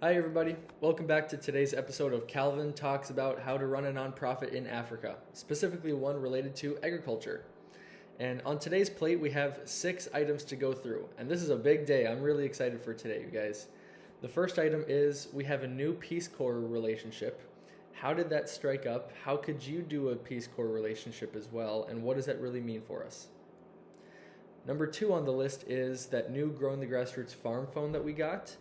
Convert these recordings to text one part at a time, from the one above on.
Hi, everybody. Welcome back to today's episode of Calvin Talks About How to Run a Nonprofit in Africa, specifically one related to agriculture. And on today's plate, we have 6 items to go through. And this is a big day. I'm really excited for today, you guys. The first item is we have a new Peace Corps relationship. How did that strike up? How could you do a Peace Corps relationship as well? And what does that really mean for us? Number 2 on the list is that new Growing the Grassroots farm phone that we got.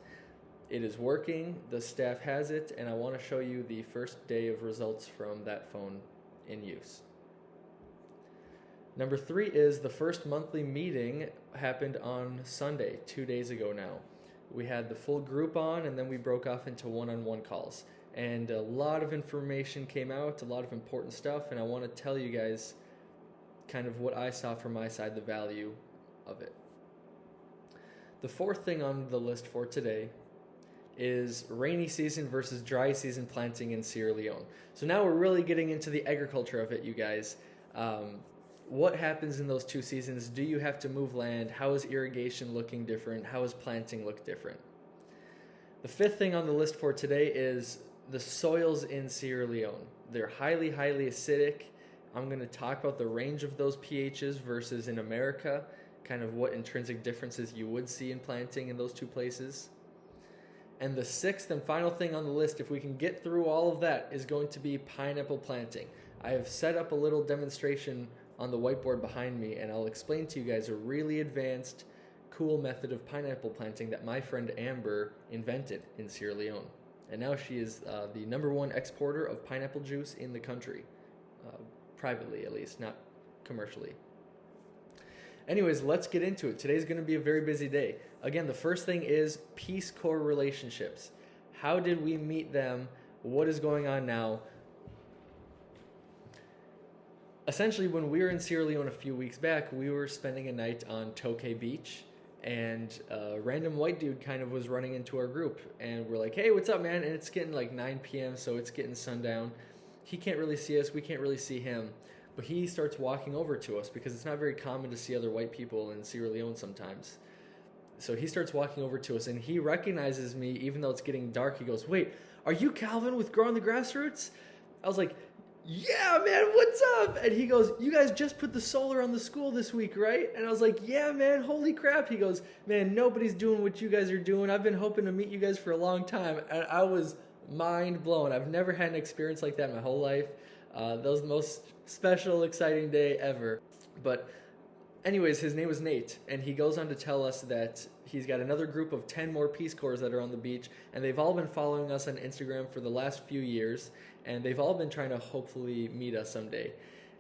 It is working, the staff has it, and I want to show you the first day of results from that phone in use. Number 3 is the first monthly meeting happened on Sunday, 2 days ago now. We had the full group on, and then we broke off into one-on-one calls. And a lot of information came out, a lot of important stuff, and I want to tell you guys kind of what I saw from my side, the value of it. The 4th thing on the list for today is rainy season versus dry season planting in Sierra Leone. So now we're really getting into the agriculture of it, you guys. What happens in those 2 seasons? Do you have to move land? How is irrigation looking different? How is planting look different? The 5th thing on the list for today is the soils in Sierra Leone. They're highly, highly acidic. I'm going to talk about the range of those pHs versus in America, kind of what intrinsic differences you would see in planting in those 2 places. And the 6th and final thing on the list, if we can get through all of that, is going to be pineapple planting. I have set up a little demonstration on the whiteboard behind me, and I'll explain to you guys a really advanced, cool method of pineapple planting that my friend Amber invented in Sierra Leone. And now she is the #1 exporter of pineapple juice in the country, privately at least, not commercially. Anyways, let's get into it. Today's going to be a very busy day. Again, the first thing is Peace Corps relationships. How did we meet them? What is going on now? Essentially, when we were in Sierra Leone a few weeks back, we were spending a night on Tokay Beach, and a random white dude kind of was running into our group, and we're like, hey, what's up, man? And it's getting like 9 p.m., so it's getting sundown. He can't really see us. We can't really see him. But he starts walking over to us because it's not very common to see other white people in Sierra Leone sometimes. So he starts walking over to us, and he recognizes me even though it's getting dark. He goes, wait, are you Calvin with Growing the Grassroots? I was like, yeah, man, what's up? And he goes, you guys just put the solar on the school this week, right? And I was like, yeah, man, holy crap. He goes, man, nobody's doing what you guys are doing. I've been hoping to meet you guys for a long time. And I was mind blown. I've never had an experience like that in my whole life. That was the most special, exciting day ever. But anyways, his name was Nate, and he goes on to tell us that he's got another group of 10 more Peace Corps that are on the beach, and they've all been following us on Instagram for the last few years, and they've all been trying to hopefully meet us someday.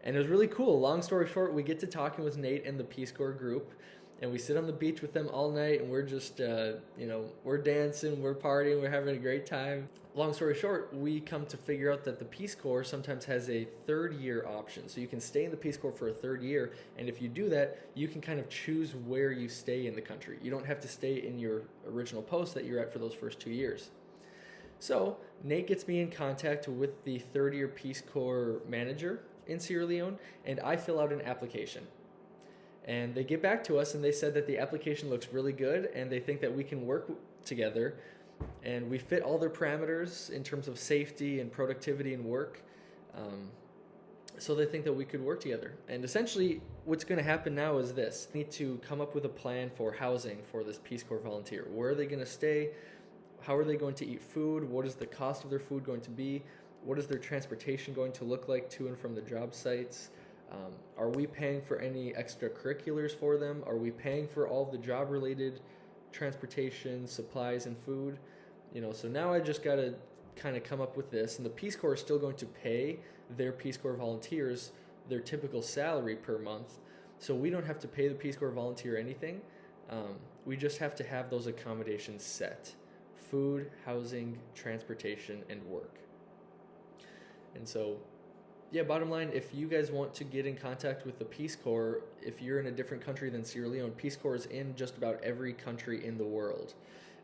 And it was really cool. Long story short, we get to talking with Nate and the Peace Corps group, and we sit on the beach with them all night, and we're just, we're dancing, we're partying, we're having a great time. Long story short, we come to figure out that the Peace Corps sometimes has a 3rd year option. So you can stay in the Peace Corps for a 3rd year, and if you do that, you can kind of choose where you stay in the country. You don't have to stay in your original post that you're at for those first 2 years. So Nate gets me in contact with the 3rd year Peace Corps manager in Sierra Leone, and I fill out an application. And they get back to us, and they said that the application looks really good, and they think that we can work together, and we fit all their parameters in terms of safety and productivity and work. So they think that we could work together. And essentially, what's going to happen now is this. We need to come up with a plan for housing for this Peace Corps volunteer. Where are they going to stay? How are they going to eat food? What is the cost of their food going to be? What is their transportation going to look like to and from the job sites? Are we paying for any extracurriculars for them? Are we paying for all the job-related transportation, supplies, and food? So now I just got to kind of come up with this, and the Peace Corps is still going to pay their Peace Corps volunteers their typical salary per month, so we don't have to pay the Peace Corps volunteer anything. We just have to have those accommodations set: food, housing, transportation, and work. And so, yeah, bottom line, if you guys want to get in contact with the Peace Corps, if you're in a different country than Sierra Leone, Peace Corps is in just about every country in the world.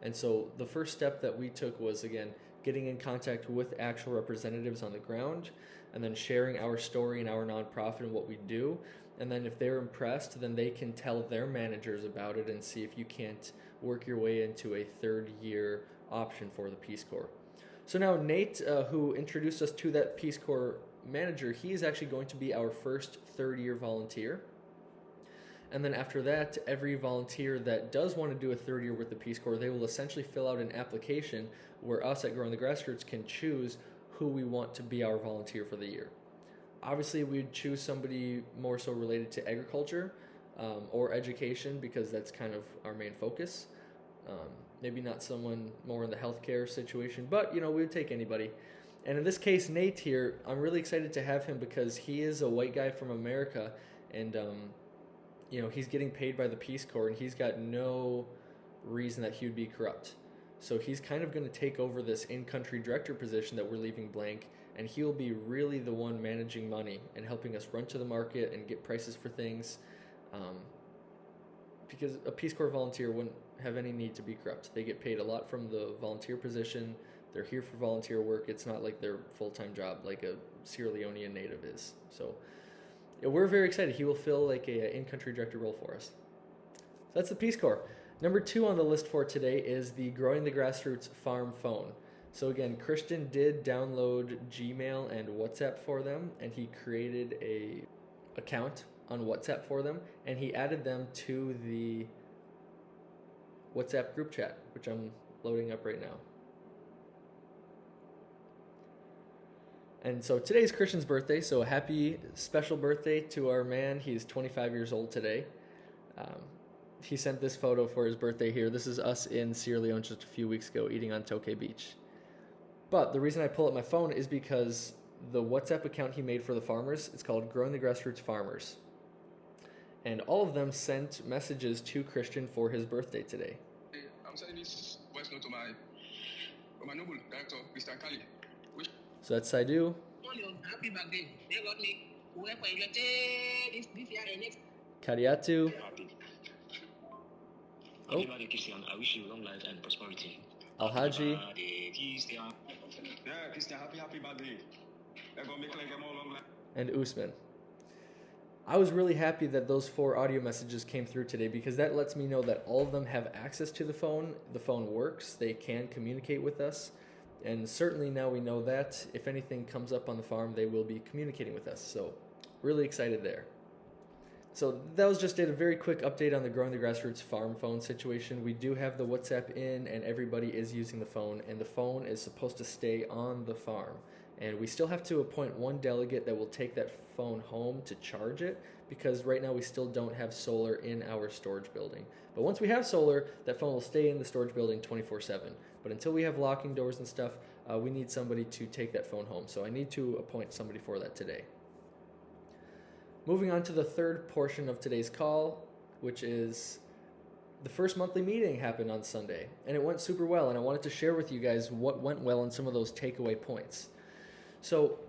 And so the first step that we took was, again, getting in contact with actual representatives on the ground, and then sharing our story and our nonprofit and what we do. And then if they're impressed, then they can tell their managers about it and see if you can't work your way into a 3rd year option for the Peace Corps. So now Nate, who introduced us to that Peace Corps manager, he is actually going to be our first third-year volunteer. And then after that, every volunteer that does want to do a third year with the Peace Corps, they will essentially fill out an application where us at Growing the Grassroots can choose who we want to be our volunteer for the year. Obviously, we'd choose somebody more so related to agriculture or education because that's kind of our main focus. Maybe not someone more in the healthcare situation, but we would take anybody. And in this case, Nate here, I'm really excited to have him because he is a white guy from America, and he's getting paid by the Peace Corps, and he's got no reason that he would be corrupt. So he's kind of going to take over this in-country director position that we're leaving blank, and he'll be really the one managing money and helping us run to the market and get prices for things, because a Peace Corps volunteer wouldn't have any need to be corrupt. They get paid a lot from the volunteer position. They're here for volunteer work. It's not like their full-time job like a Sierra Leonean native is. So we're very excited. He will fill like a in-country director role for us. So that's the Peace Corps. Number 2 on the list for today is the Growing the Grassroots farm phone. So again, Christian did download Gmail and WhatsApp for them, and he created a account on WhatsApp for them, and he added them to the WhatsApp group chat, which I'm loading up right now. And so today's Christian's birthday, so a happy special birthday to our man. He's 25 years old today. He sent this photo for his birthday here. This is us in Sierra Leone just a few weeks ago eating on Tokay Beach. But the reason I pull up my phone is because the WhatsApp account he made for the farmers, it's called Growing the Grassroots Farmers. And all of them sent messages to Christian for his birthday today. I'm sending this voice note to my noble director, Mr. Kali. So that's Saidu. Happy birthday. May God make whoever you this year and next. Kariatu. Oh. I wish you long life and prosperity. Alhaji. Yeah, Christian, happy birthday. And Usman. I was really happy that those 4 audio messages came through today because that lets me know that all of them have access to the phone. The phone works. They can communicate with us. And certainly now we know that if anything comes up on the farm, they will be communicating with us. So really excited there. So that was just a very quick update on the Growing the Grassroots farm phone situation. We do have the WhatsApp in, and everybody is using the phone, and the phone is supposed to stay on the farm. And we still have to appoint one delegate that will take that phone home to charge it, because right now we still don't have solar in our storage building. But once we have solar, that phone will stay in the storage building 24/7. But until we have locking doors and stuff, we need somebody to take that phone home. So I need to appoint somebody for that today. Moving on to the third portion of today's call, which is the first monthly meeting happened on Sunday, and it went super well, and I wanted to share with you guys what went well and some of those takeaway points. So,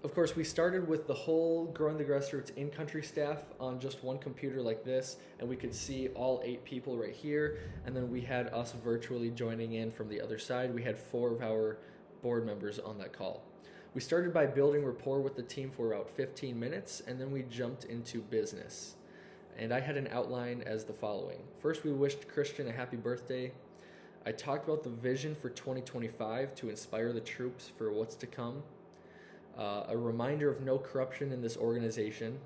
of course, we started with the whole Growing the Grassroots in-country staff on just one computer like this, and we could see all 8 people right here, and then we had us virtually joining in from the other side. We had 4 of our board members on that call. We started by building rapport with the team for about 15 minutes, and then we jumped into business. And I had an outline as the following. First, we wished Christian a happy birthday. I talked about the vision for 2025 to inspire the troops for what's to come. A reminder of no corruption in this organization.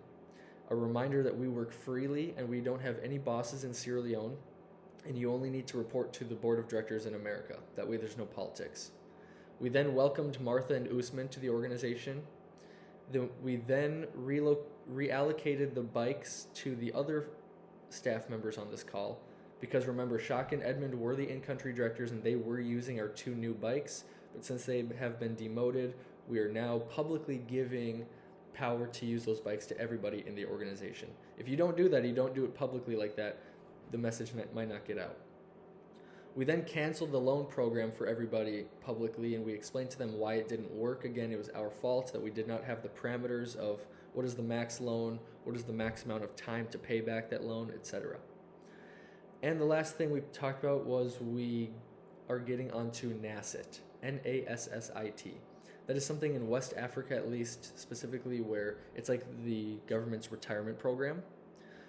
A reminder that we work freely and we don't have any bosses in Sierra Leone, and you only need to report to the board of directors in America. That way there's no politics. We then welcomed Martha and Usman to the organization. We then reallocated the bikes to the other staff members on this call, because remember, Shock and Edmund were the in-country directors and they were using our 2 new bikes, but since they have been demoted, we are now publicly giving power to use those bikes to everybody in the organization. If you don't do that, you don't do it publicly like that, the message might not get out. We then canceled the loan program for everybody publicly, and we explained to them why it didn't work. Again, it was our fault that we did not have the parameters of what is the max loan, what is the max amount of time to pay back that loan, etc. And the last thing we talked about was we are getting onto NASSIT, N-A-S-S-I-T. That is something in West Africa, at least specifically, where it's like the government's retirement program.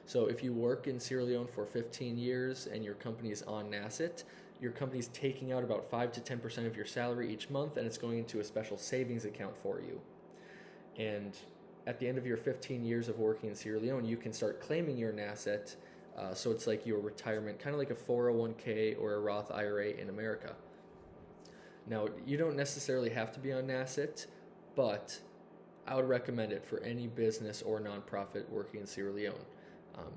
So if you work in Sierra Leone for 15 years and your company is on NASSIT, your company's taking out about 5 to 10% of your salary each month, and it's going into a special savings account for you. And at the end of your 15 years of working in Sierra Leone, you can start claiming you're an asset. So it's like your retirement, kind of like a 401k or a Roth IRA in America. Now, you don't necessarily have to be on NASIT, but I would recommend it for any business or nonprofit working in Sierra Leone.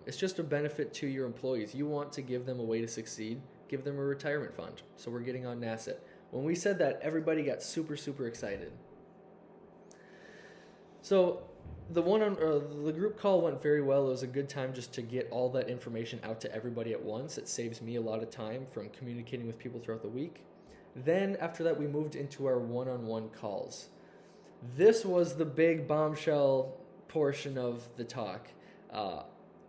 It's just a benefit to your employees. You want to give them a way to succeed, give them a retirement fund. So we're getting on NASIT. When we said that, everybody got super, super excited. So the group call went very well. It was a good time just to get all that information out to everybody at once. It saves me a lot of time from communicating with people throughout the week. Then after that, we moved into our one-on-one calls. This was the big bombshell portion of the talk.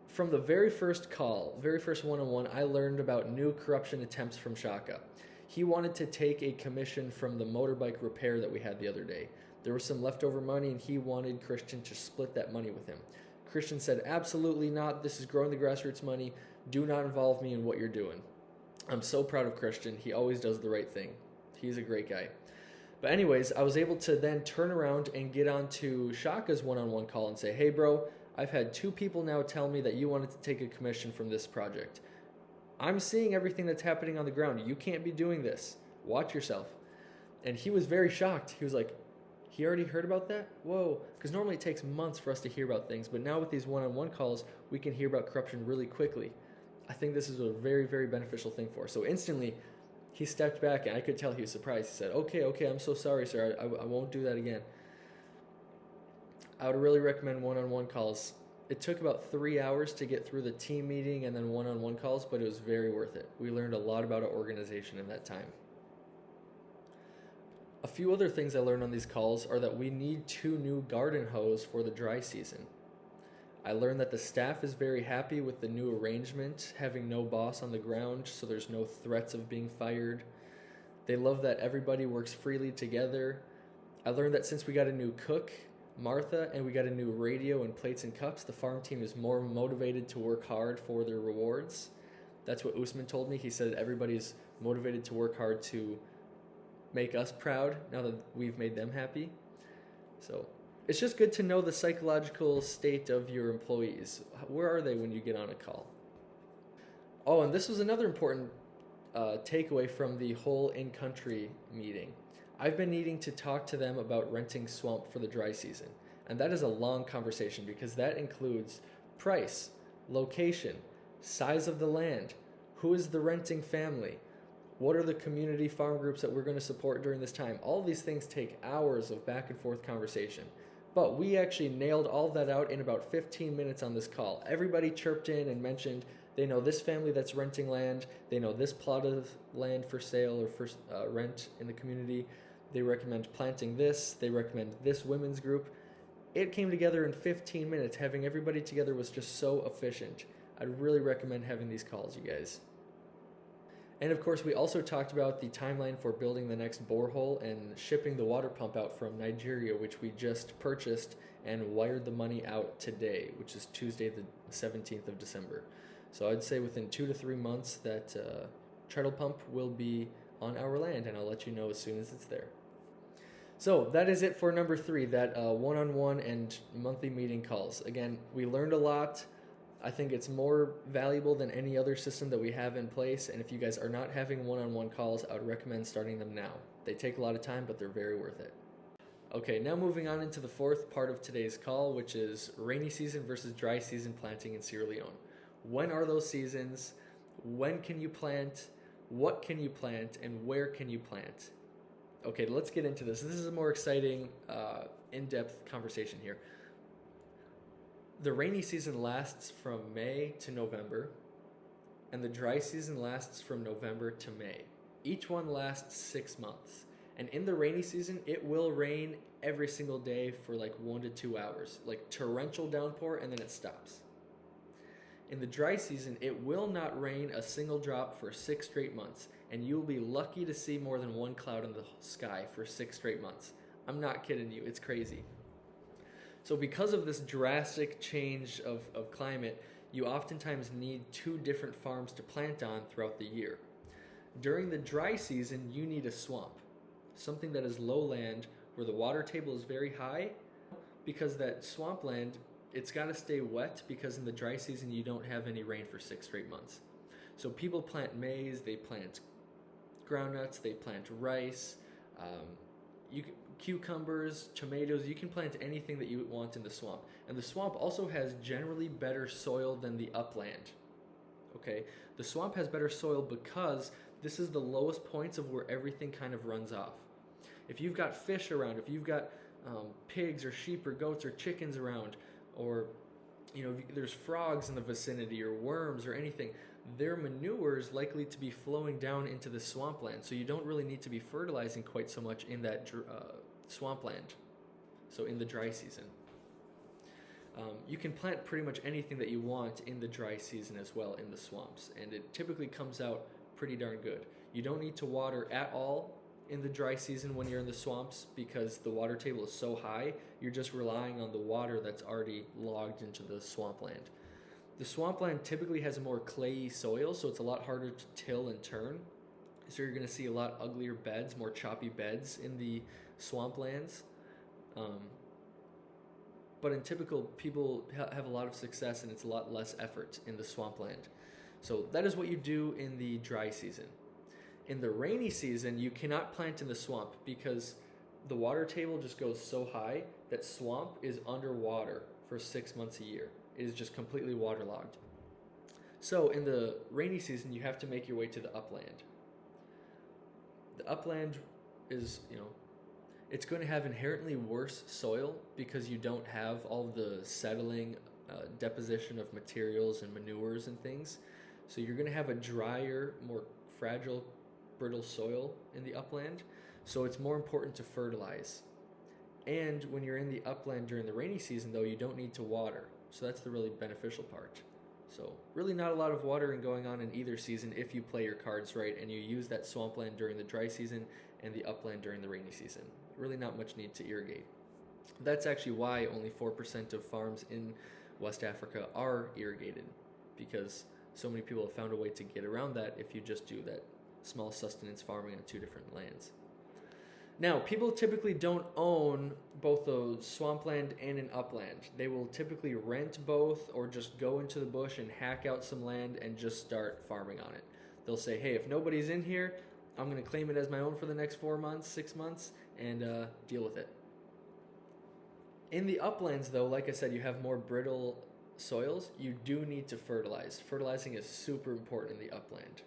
From the very first call, very first one-on-one, I learned about new corruption attempts from Shaka. He wanted to take a commission from the motorbike repair that we had the other day. There was some leftover money, and he wanted Christian to split that money with him. Christian said, absolutely not. This is growing the grassroots money. Do not involve me in what you're doing. I'm so proud of Christian. He always does the right thing. He's a great guy. But anyways, I was able to then turn around and get onto Shaka's one-on-one call and say, hey, bro, I've had 2 people now tell me that you wanted to take a commission from this project. I'm seeing everything that's happening on the ground. You can't be doing this. Watch yourself. And he was very shocked. He was like, he already heard about that? Whoa. Because normally it takes months for us to hear about things. But now with these one-on-one calls, we can hear about corruption really quickly. I think this is a very, very beneficial thing for us. So instantly, he stepped back, and I could tell he was surprised. He said, okay, I'm so sorry, sir. I won't do that again. I would really recommend one-on-one calls. It took about 3 hours to get through the team meeting and then one-on-one calls, but it was very worth it. We learned a lot about our organization in that time. A few other things I learned on these calls are that we need 2 new garden hose for the dry season. I learned that the staff is very happy with the new arrangement, having no boss on the ground, so there's no threats of being fired. They love that everybody works freely together. I learned that since we got a new cook, Martha, and we got a new radio and plates and cups, the farm team is more motivated to work hard for their rewards. That's what Usman told me. He said everybody's motivated to work hard to make us proud now that we've made them happy. So it's just good to know the psychological state of your employees. Where are they when you get on a call? Oh, and this was another important takeaway from the whole in-country meeting. I've been needing to talk to them about renting swamp for the dry season. And that is a long conversation because that includes price, location, size of the land, who is the renting family, what are the community farm groups that we're going to support during this time. All these things take hours of back and forth conversation. But we actually nailed all of that out in about 15 minutes on this call. Everybody chirped in and mentioned they know this family that's renting land, they know this plot of land for sale or for rent in the community. They recommend planting this. They recommend this women's group. It came together in 15 minutes. Having everybody together was just so efficient. I'd really recommend having these calls, you guys. And of course, we also talked about the timeline for building the next borehole and shipping the water pump out from Nigeria, which we just purchased and wired the money out today, which is Tuesday, the 17th of December. So I'd say within 2 to 3 months that treadle pump will be on our land, and I'll let you know as soon as it's there. So that is it for number 3, that one-on-one and monthly meeting calls. Again, we learned a lot. I think it's more valuable than any other system that we have in place, and if you guys are not having one-on-one calls, I would recommend starting them now. They take a lot of time, but they're very worth it. Okay, now moving on into the 4th part of today's call, which is rainy season versus dry season planting in Sierra Leone. When are those seasons? When can you plant? What can you plant? And where can you plant? Okay, let's get into this. This is a more exciting, in-depth conversation here. The rainy season lasts from May to November, and the dry season lasts from November to May. Each one lasts 6 months. And in the rainy season, it will rain every single day for like 1 to 2 hours, like torrential downpour, and then it stops. In the dry season, it will not rain a single drop for 6 straight months, and you will be lucky to see more than 1 cloud in the sky for 6 straight months. I'm not kidding you, it's crazy. So because of this drastic change of climate, you oftentimes need 2 different farms to plant on throughout the year. During the dry season, you need a swamp, something that is lowland where the water table is very high, because that swampland, it's got to stay wet because in the dry season you don't have any rain for 6 straight months. So people plant maize, they plant groundnuts, they plant rice, cucumbers, tomatoes. You can plant anything that you want in the swamp. And the swamp also has generally better soil than the upland. Okay, the swamp has better soil because this is the lowest points of where everything kind of runs off. If you've got fish around, if you've got pigs or sheep or goats or chickens around, or there's frogs in the vicinity or worms or anything, their manure is likely to be flowing down into the swampland. So you don't really need to be fertilizing quite so much in that swampland. So in the dry season. You can plant pretty much anything that you want in the dry season as well in the swamps, and it typically comes out pretty darn good. You don't need to water at all in the dry season when you're in the swamps because the water table is so high. You're just relying on the water that's already logged into the swampland. The swampland typically has a more clayey soil, so it's a lot harder to till and turn. So you're going to see a lot uglier beds, more choppy beds in the swamplands. But in typical, people have a lot of success and it's a lot less effort in the swampland. So that is what you do in the dry season. In the rainy season, you cannot plant in the swamp because the water table just goes so high that swamp is underwater for 6 months a year. It is just completely waterlogged. So in the rainy season, you have to make your way to the upland. The upland is, it's going to have inherently worse soil because you don't have all the settling, deposition of materials and manures and things. So you're going to have a drier, more fragile, brittle soil in the upland. So it's more important to fertilize. And when you're in the upland during the rainy season, though, you don't need to water. So that's the really beneficial part. So really not a lot of watering going on in either season if you play your cards right and you use that swampland during the dry season and the upland during the rainy season. Really not much need to irrigate. That's actually why only 4% of farms in West Africa are irrigated, because so many people have found a way to get around that if you just do that small sustenance farming on 2 different lands. Now, people typically don't own both a swampland and an upland. They will typically rent both or just go into the bush and hack out some land and just start farming on it. They'll say, hey, if nobody's in here, I'm going to claim it as my own for the next 4 months, 6 months, and deal with it. In the uplands, though, like I said, you have more brittle soils. You do need to fertilize. Fertilizing is super important in the upland.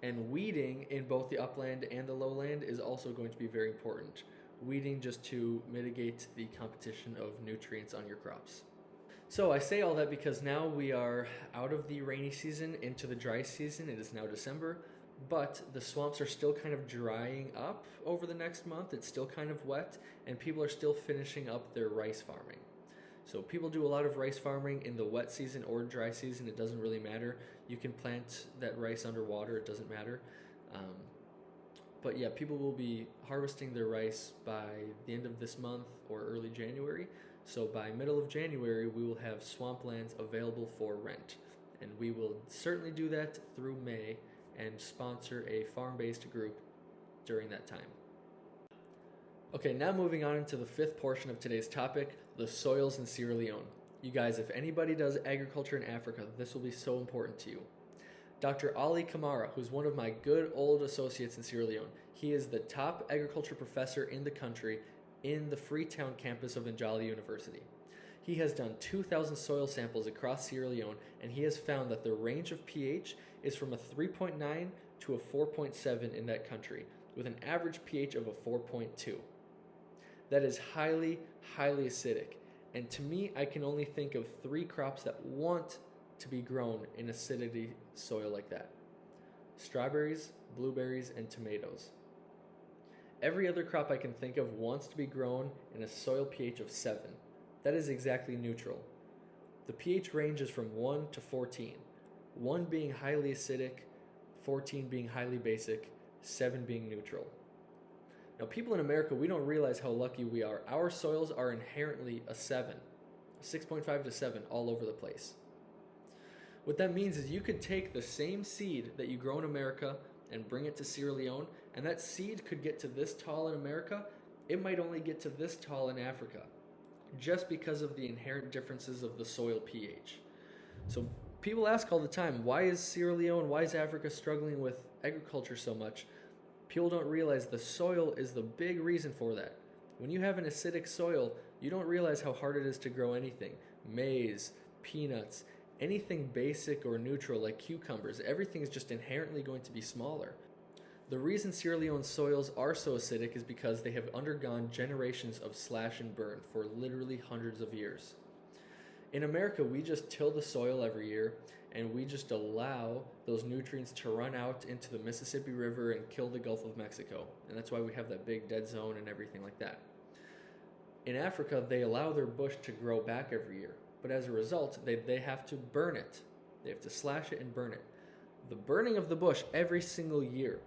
And weeding in both the upland and the lowland is also going to be very important. Weeding just to mitigate the competition of nutrients on your crops. So I say all that because now we are out of the rainy season into the dry season. It is now December, but the swamps are still kind of drying up over the next month. It's still kind of wet, and people are still finishing up their rice farming. So people do a lot of rice farming in the wet season or dry season. It doesn't really matter. You can plant that rice underwater. It doesn't matter. But yeah, people will be harvesting their rice by the end of this month or early January. So by middle of January, we will have swamplands available for rent. And we will certainly do that through May and sponsor a farm-based group during that time. Okay, now moving on into the 5th portion of today's topic, the soils in Sierra Leone. You guys, if anybody does agriculture in Africa, this will be so important to you. Dr. Ali Kamara, who's one of my good old associates in Sierra Leone, he is the top agriculture professor in the country in the Freetown campus of Njali University. He has done 2,000 soil samples across Sierra Leone, and he has found that the range of pH is from a 3.9 to a 4.7 in that country, with an average pH of a 4.2. That is highly, highly acidic. And to me, I can only think of 3 crops that want to be grown in acidity soil like that: strawberries, blueberries, and tomatoes. Every other crop I can think of wants to be grown in a soil pH of 7. That is exactly neutral. The pH range is from 1 to 14. 1 being highly acidic, 14 being highly basic, 7 being neutral. Now, people in America, we don't realize how lucky we are. Our soils are inherently a 7, 6.5 to 7 all over the place. What that means is you could take the same seed that you grow in America and bring it to Sierra Leone, and that seed could get to this tall in America. It might only get to this tall in Africa, just because of the inherent differences of the soil pH. So people ask all the time, why is Sierra Leone, why is Africa struggling with agriculture so much? People don't realize the soil is the big reason for that. When you have an acidic soil, you don't realize how hard it is to grow anything. Maize, peanuts, anything basic or neutral like cucumbers, everything is just inherently going to be smaller. The reason Sierra Leone's soils are so acidic is because they have undergone generations of slash and burn for literally hundreds of years. In America, we just till the soil every year, and we just allow those nutrients to run out into the Mississippi River and kill the Gulf of Mexico. And that's why we have that big dead zone and everything like that. In Africa, they allow their bush to grow back every year. But as a result, they have to burn it. They have to slash it and burn it. The burning of the bush every single year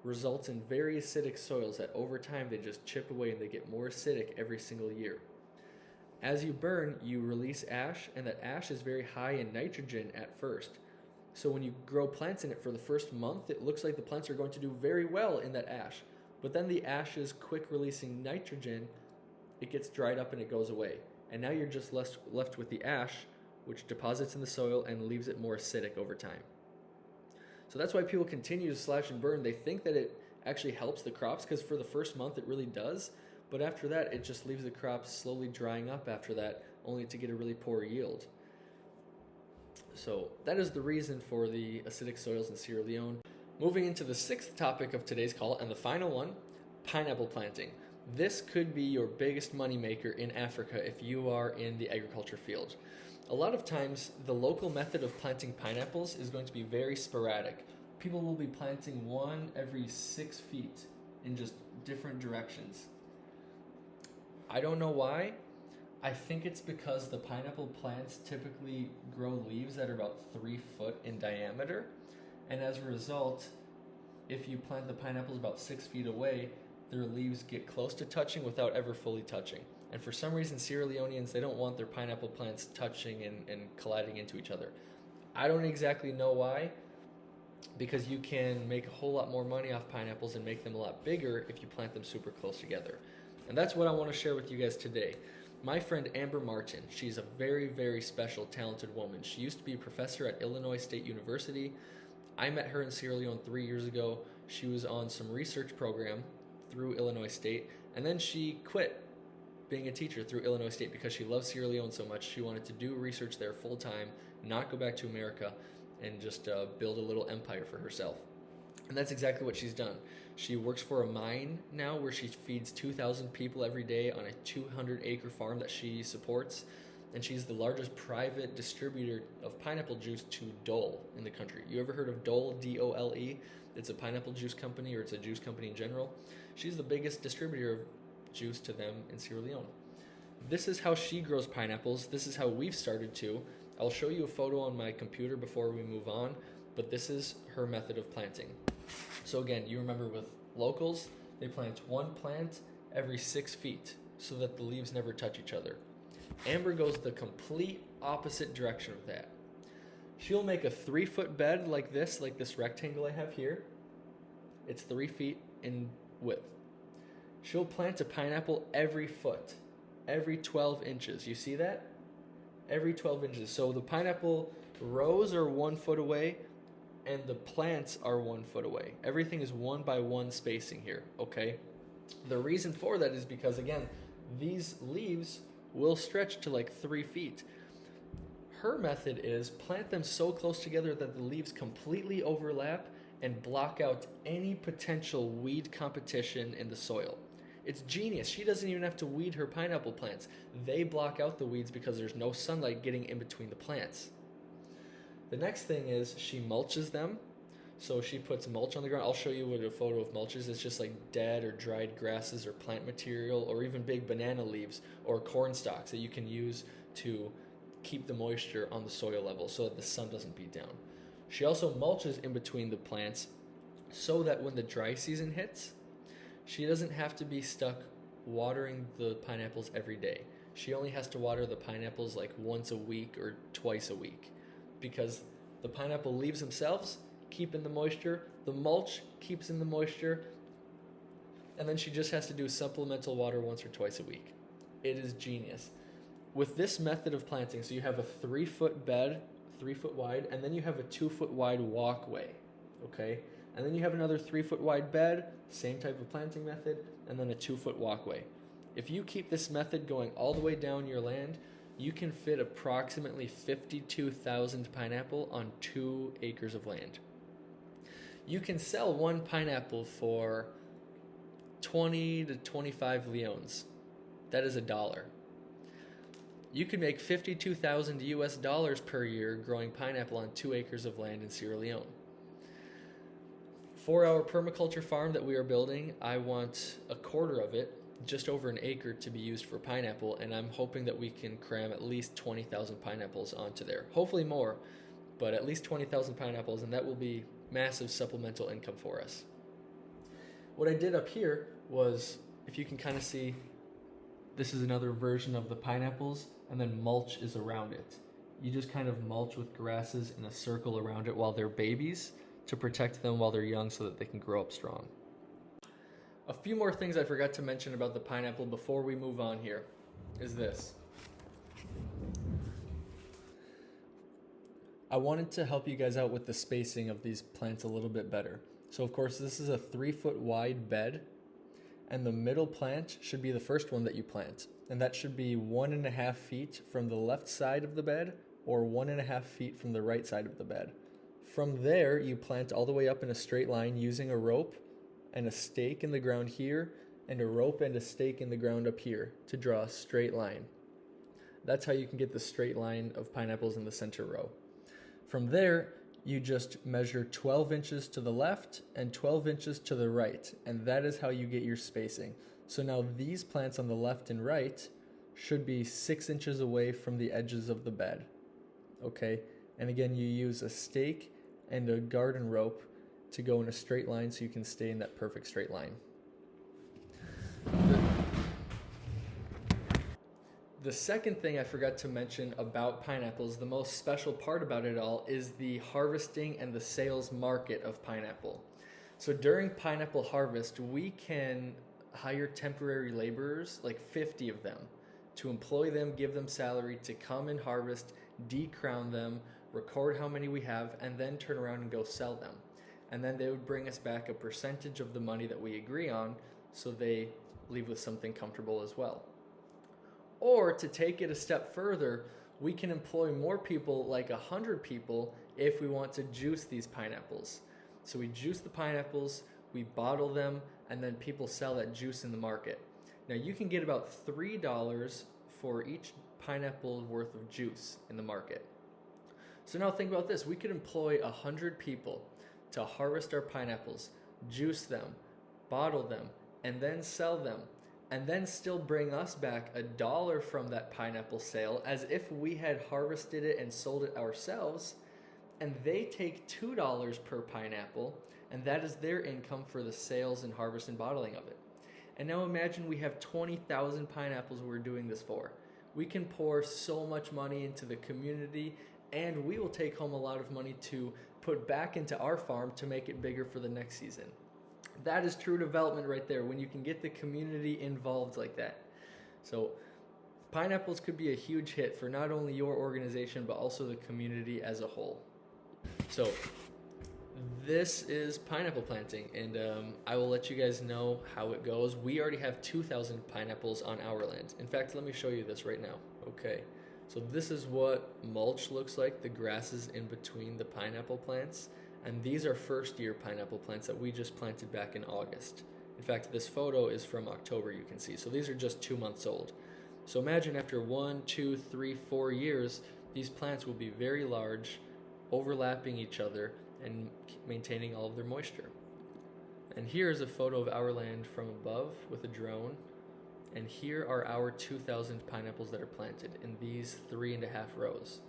results in very acidic soils that over time they just chip away and they get more acidic every single year. As you burn, you release ash, and that ash is very high in nitrogen at first. So when you grow plants in it for the first month, it looks like the plants are going to do very well in that ash. But then the ash's quick releasing nitrogen, it gets dried up and it goes away. And now you're just left with the ash, which deposits in the soil and leaves it more acidic over time. So that's why people continue to slash and burn. They think that it actually helps the crops, because for the first month it really does. But after that, it just leaves the crops slowly drying up after that, only to get a really poor yield. So that is the reason for the acidic soils in Sierra Leone. Moving into the sixth topic of today's call, and the final one, pineapple planting. This could be your biggest moneymaker in Africa if you are in the agriculture field. A lot of times, the local method of planting pineapples is going to be very sporadic. People will be planting one every 6 feet in just different directions. I don't know why. I think it's because the pineapple plants typically grow leaves that are about 3 foot in diameter. And as a result, if you plant the pineapples about 6 feet away, their leaves get close to touching without ever fully touching. And for some reason, Sierra Leoneans, they don't want their pineapple plants touching and colliding into each other. I don't exactly know why, because you can make a whole lot more money off pineapples and make them a lot bigger if you plant them super close together. And that's what I want to share with you guys today. My friend Amber Martin, she's a very, very special, talented woman. She used to be a professor at Illinois State University. I met her in Sierra Leone 3 years ago. She was on some research program through Illinois State, and then she quit being a teacher through Illinois State because she loved Sierra Leone so much. She wanted to do research there full time, not go back to America, and just build a little empire for herself. And that's exactly what she's done. She works for a mine now where she feeds 2,000 people every day on a 200-acre farm that she supports. And she's the largest private distributor of pineapple juice to Dole in the country. You ever heard of Dole, D-O-L-E? It's a pineapple juice company, or it's a juice company in general. She's the biggest distributor of juice to them in Sierra Leone. This is how she grows pineapples. This is how we've started to. I'll show you a photo on my computer before we move on, but this is her method of planting. So again, you remember with locals, they plant one plant every 6 feet so that the leaves never touch each other. Amber goes the complete opposite direction of that. She'll make a 3-foot bed like this rectangle I have here. It's 3 feet in width. She'll plant a pineapple every foot, every 12 inches. You see that? Every 12 inches. So the pineapple rows are 1 foot away, and the plants are 1 foot away. Everything is 1 by 1 spacing here, okay? The reason for that is because, again, these leaves will stretch to like 3 feet. Her method is plant them so close together that the leaves completely overlap and block out any potential weed competition in the soil. It's genius. She doesn't even have to weed her pineapple plants. They block out the weeds because there's no sunlight getting in between the plants. The next thing is she mulches them. So she puts mulch on the ground. I'll show you what a photo of mulch is. It's just like dead or dried grasses or plant material, or even big banana leaves or corn stalks that you can use to keep the moisture on the soil level so that the sun doesn't beat down. She also mulches in between the plants so that when the dry season hits, she doesn't have to be stuck watering the pineapples every day. She only has to water the pineapples like once a week or twice a week, because The pineapple leaves themselves keep in the moisture, the mulch keeps in the moisture, and then she just has to do supplemental water once or twice a week. It is genius. With this method of planting, so you have a 3-foot bed, 3 foot wide, and then you have a 2-foot wide walkway, okay? And then you have another 3-foot wide bed, same type of planting method, and then a 2-foot walkway. If you keep this method going all the way down your land, you can fit approximately 52,000 pineapple on 2 acres of land. You can sell one pineapple for 20 to 25 leones. That is $1. You could make 52,000 US dollars per year growing pineapple on 2 acres of land in Sierra Leone. For our permaculture farm that we are building, I want a quarter of it, just over an acre, to be used for pineapple, and I'm hoping that we can cram at least 20,000 pineapples onto there. Hopefully more, but at least 20,000 pineapples, and that will be massive supplemental income for us. What I did up here was, if you can kind of see, this is another version of the pineapples, and then mulch is around it. You just kind of mulch with grasses in a circle around it while they're babies to protect them while they're young so that they can grow up strong. A few more things I forgot to mention about the pineapple before we move on here is this. I wanted to help you guys out with the spacing of these plants a little bit better. So of course this is a 3-foot wide bed, and the middle plant should be the first one that you plant. And that should be 1.5 feet from the left side of the bed or 1.5 feet from the right side of the bed. From there, you plant all the way up in a straight line using a rope and a stake in the ground here and a rope and a stake in the ground up here to draw a straight line. That's how you can get the straight line of pineapples in the center row. From there, you just measure 12 inches to the left and 12 inches to the right, and that is how you get your spacing. So now these plants on the left and right should be 6 inches away from the edges of the bed, okay? And again, you use a stake and a garden rope to go in a straight line so you can stay in that perfect straight line. The second thing I forgot to mention about pineapples, the most special part about it all, is the harvesting and the sales market of pineapple. So during pineapple harvest, we can hire temporary laborers, like 50 of them, to employ them, give them salary to come and harvest, decrown them, record how many we have, and then turn around and go sell them. And then they would bring us back a percentage of the money that we agree on, so they leave with something comfortable as well. Or to take it a step further, we can employ more people, like 100 people, if we want to juice these pineapples. So we juice the pineapples, we bottle them, and then people sell that juice in the market. Now you can get about $3 for each pineapple worth of juice in the market. So now think about this. We could employ 100 people to harvest our pineapples, juice them, bottle them, and then sell them, and then still bring us back $1 from that pineapple sale as if we had harvested it and sold it ourselves, and they take $2 per pineapple, and that is their income for the sales and harvest and bottling of it. And now imagine we have 20,000 pineapples we're doing this for. We can pour so much money into the community, and we will take home a lot of money to put back into our farm to make it bigger for the next season. That is true development right there, when you can get the community involved like that. So pineapples could be a huge hit for not only your organization, but also the community as a whole. So this is pineapple planting, and I will let you guys know how it goes. We already have 2,000 pineapples on our land. In fact, let me show you this right now. Okay, so this is what mulch looks like, the grasses in between the pineapple plants. And these are first-year pineapple plants that we just planted back in August. In fact, this photo is from October, you can see. So these are just 2 months old. So imagine after 1, 2, 3, 4 years, these plants will be very large, overlapping each other, and maintaining all of their moisture. And here is a photo of our land from above with a drone. And here are our 2,000 pineapples that are planted in these 3.5 rows.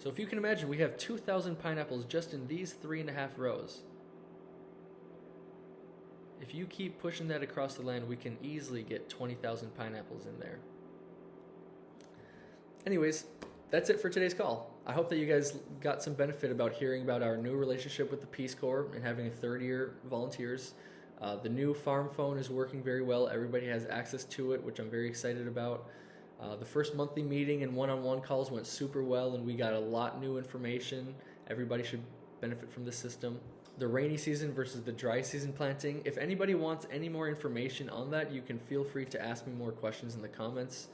So if you can imagine, we have 2,000 pineapples just in these 3.5 rows. If you keep pushing that across the land, we can easily get 20,000 pineapples in there. Anyways, that's it for today's call. I hope that you guys got some benefit about hearing about our new relationship with the Peace Corps and having a third-year volunteers. The new farm phone is working very well. Everybody has access to it, which I'm very excited about. The first monthly meeting and one-on-one calls went super well, and we got a lot new information. Everybody should benefit from this system. The rainy season versus the dry season planting. If anybody wants any more information on that, you can feel free to ask me more questions in the comments.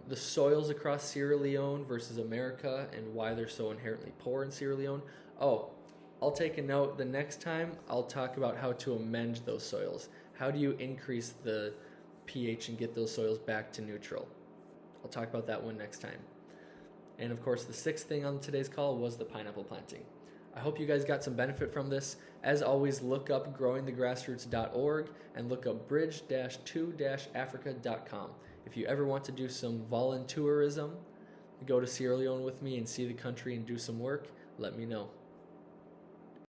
The soils across Sierra Leone versus America and why they're so inherently poor in Sierra Leone. Oh, I'll take a note. The next time I'll talk about how to amend those soils. How do you increase the pH and get those soils back to neutral? I'll talk about that one next time. And of course, the sixth thing on today's call was the pineapple planting. I hope you guys got some benefit from this. As always, look up growingthegrassroots.org and look up bridge-2-africa.com. If you ever want to do some volunteerism, go to Sierra Leone with me and see the country and do some work, let me know.